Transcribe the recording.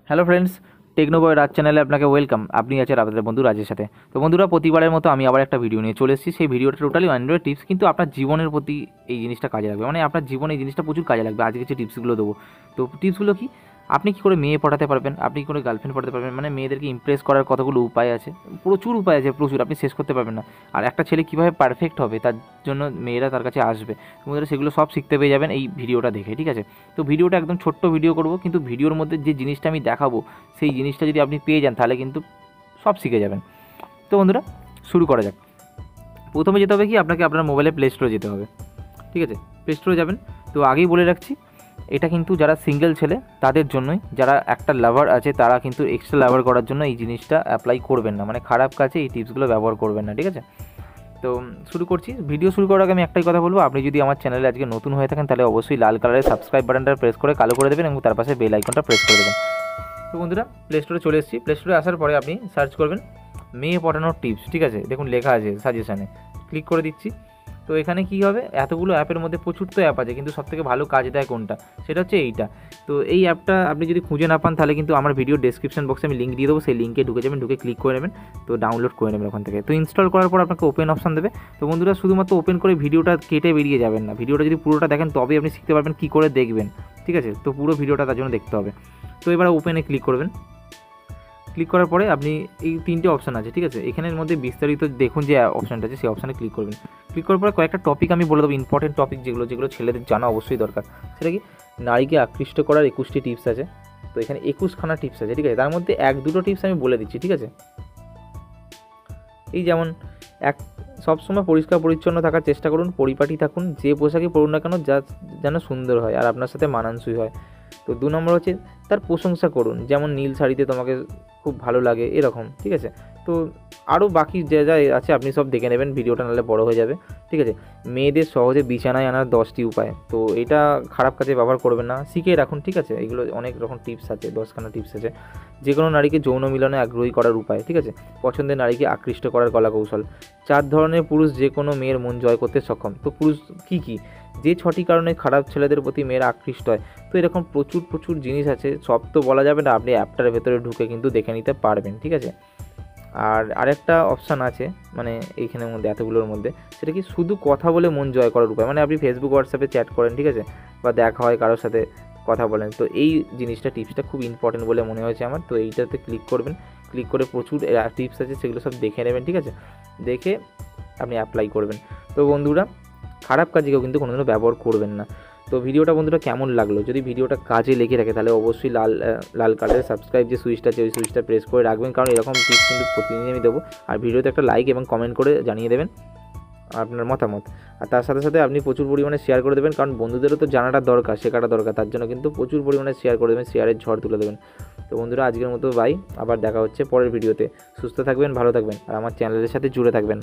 Hello friends, টেকনোবয় রাজ চ্যানেলে আপনাকে welcome. আপনি আছেন আপনাদের বন্ধু রাজের সাথে। তো বন্ধুরা, প্রতিবারের মতো আমি আবার একটা ভিডিও নিয়ে চলে এসেছি। সেই ভিডিওটা টোটালি অ্যান্ড্রয়েড টিপস, কিন্তু আপনার জীবনের প্রতি এই জিনিসটা কাজে লাগবে, মানে আপনার জীবনে এই জিনিসটা প্রচুর কাজে লাগবে। আজকে যে টিপসগুলো দেবো, তো টিপসগুলো কি, আপনি কী করে মেয়ে পটাতে পারবেন, আপনি কী করে গার্লফ্রেন্ড পটাতে পারবেন, মানে মেয়েদেরকে ইমপ্রেস করার কতগুলো উপায় আছে, প্রচুর উপায় আছে, প্রচুর, আপনি শেষ করতে পারবেন না। আর একটা ছেলে কীভাবে পারফেক্ট হবে, তার জন্য মেয়েরা তার কাছে আসবে, বন্ধুরা সেগুলো সব শিখতে পেয়ে যাবেন এই ভিডিওটা দেখে, ঠিক আছে? তো ভিডিওটা একদম ছোট্ট ভিডিও করব, কিন্তু ভিডিওর মধ্যে যে জিনিসটা আমি দেখাবো সেই জিনিসটা যদি আপনি পেয়ে যান তাহলে কিন্তু সব শিখে যাবেন। তো বন্ধুরা, শুরু করা যাক। প্রথমে যেতে হবে কি, আপনাকে আপনার মোবাইলে প্লে স্টোরে যেতে হবে, ঠিক আছে? প্লে স্টোরে যাবেন। তো আগেই বলে রাখছি, এটা কিন্তু যারা সিঙ্গেল ছেলে তাদের জন্যই, যারা একটা লাভার আছে তারা কিন্তু এক্সট্রা লাভার করার জন্য এই জিনিসটা অ্যাপ্লাই করবেন না, মানে খারাপ কাজে এই টিপসগুলো ব্যবহার করবেন না, ঠিক আছে? তো শুরু করছি। ভিডিও শুরু করার আগে আমি একটাই কথা বলবো, আপনি যদি আমার চ্যানেলে আজকে নতুন হয়ে থাকেন তাহলে অবশ্যই লাল কালারের সাবস্ক্রাইব বাটনটা প্রেস করে কালো করে দেবেন এবং তার পাশে বেল আইকনটা প্রেস করে দেবেন। তো বন্ধুরা, প্লে স্টোরে চলে এসেছি। প্লে স্টোরে আসার পরে আপনি সার্চ করবেন মেয়ে পটানোর টিপস, ঠিক আছে? দেখুন লেখা আছে সাজেশানে, ক্লিক করে দিচ্ছি। তো এখানে কী হবে, এতগুলো অ্যাপের মধ্যে প্রচুর তো অ্যাপ আছে, কিন্তু সবথেকে ভালো কাজ দেয় কোনটা, সেটা হচ্ছে এইটা। তো এই অ্যাপটা আপনি যদি খুঁজে না পান তাহলে কিন্তু আমার ভিডিও ডেসক্রিপশন বক্সে আমি লিঙ্ক দিয়ে দেবো, সেই লিঙ্কে ঢুকে যাবেন, ঢুকে ক্লিক করে নেবেন, তো ডাউনলোড করে নেবেন ওখান থেকে। তো ইনস্টল করার পর আপনাকে ওপেন অপশান দেবে। তো বন্ধুরা, শুধুমাত্র ওপেন করে ভিডিওটা কেটে বেরিয়ে যাবেন না, ভিডিওটা যদি পুরোটা দেখেন তবেই আপনি শিখতে পারবেন কী করে দেখবেন, ঠিক আছে? তো পুরো ভিডিওটা তার জন্য দেখতে হবে। তো এবার ওপেনে ক্লিক করবেন। ক্লিক করার পরে আপনি এই তিনটে অপশান আছে, ঠিক আছে? এখানের মধ্যে বিস্তারিত দেখুন যে অপশানটা আছে, সেই অপশানে ক্লিক করবেন। ক্লিক করার পরে কয়েকটা টপিক আমি বলে দেবো, ইম্পর্টেন্ট টপিক যেগুলো ছেলেদের জানা অবশ্যই দরকার। সেটা কি, নারীকে আকৃষ্ট করার 21টি টিপস আছে। তো এখানে 21খানা টিপস আছে, ঠিক আছে? তার মধ্যে 1-2টো টিপস আমি বলে দিচ্ছি, ঠিক আছে? এই যেমন, সবসময় পরিষ্কার পরিচ্ছন্ন থাকার চেষ্টা করুন, পরিপাটি থাকুন, যে পোশাকই পরুন না কেন যেন সুন্দর হয় আর আপনার সাথে মানানসই হয়। তো 2 নম্বর হচ্ছে তার প্রশংসা করুন, যেমন নীল শাড়িতে তোমাকে খুব ভালো লাগে, এরকম, ঠিক আছে? তো আরও বাকি যা আছে আপনি সব দেখে নেবেন, ভিডিওটা নাহলে বড় হয়ে যাবে, ঠিক আছে? মেয়েদের সহজে বিছানায় আনার 10টি উপায়, তো এটা খারাপ কাজে ব্যবহার করবেন না, শিখে রাখুন, ঠিক আছে? এগুলো অনেক রকম টিপস আছে, 10খানা টিপস আছে। যে কোনো নারীকে যৌন মিলনে আগ্রহী করার উপায়, ঠিক আছে? পছন্দের নারীকে আকৃষ্ট করার কলা কৌশল। 4 ধরনের পুরুষ যে কোনো মেয়ের মন জয় করতে সক্ষম। তো পুরুষ কী কী, যে 6টি কারণে খারাপ ছেলেদের প্রতি মেয়েরা আকৃষ্ট হয়। তো এরকম প্রচুর জিনিস আছে, সব তো বলা যাবে না, আপনি অ্যাপটার ভেতরে ঢুকে কিন্তু দেখে নিতে পারবেন, ঠিক আছে? আর আরেকটা অপশান আছে, মানে এইখানের মধ্যে এতগুলোর মধ্যে, সেটা কি, শুধু কথা বলে মন জয় করার উপায়। মানে আপনি ফেসবুক হোয়াটসঅ্যাপে চ্যাট করেন, ঠিক আছে? বা দেখা হয় কারোর সাথে, কথা বলেন, তো এই জিনিসটা টিপসটা খুব ইম্পর্টেন্ট বলে মনে হয়েছে আমার। তো এইটাতে ক্লিক করবেন, ক্লিক করে প্রচুর টিপস আছে সেগুলো সব দেখে নেবেন, ঠিক আছে? দেখে আপনি অ্যাপ্লাই করবেন। তো বন্ধুরা, খারাপ কাজে কেউ কিন্তু কোনোদিনও ব্যবহার করবেন না। তো ভিডিওটা বন্ধুরা কেমন লাগলো, যদি ভিডিওটা কাজে লেগে থাকে তাহলে অবশ্যই লাল কালারের সাবস্ক্রাইব যে সুইচটা আছে ওই সুইচটা প্রেস করে রাখবেন, কারণ এরকম টিপস কিন্তু প্রতিদিনই আমি দেবো। আর ভিডিওতে একটা লাইক এবং কমেন্ট করে জানিয়ে দেবেন আপনার মতামত। আর তার সাথে সাথে আপনি প্রচুর পরিমাণে শেয়ার করে দেবেন, কারণ বন্ধুদেরও তো জানাটা দরকার, শেখাটা দরকার, তার জন্য কিন্তু প্রচুর পরিমাণে শেয়ার করে দেবেন, শেয়ারের ঝড় তুলে দেবেন। তো বন্ধুরা, আজকের মতো বাই, আবার দেখা হচ্ছে পরের ভিডিওতে। সুস্থ থাকবেন, ভালো থাকবেন আর আমার চ্যানেলের সাথে জুড়ে থাকবেন।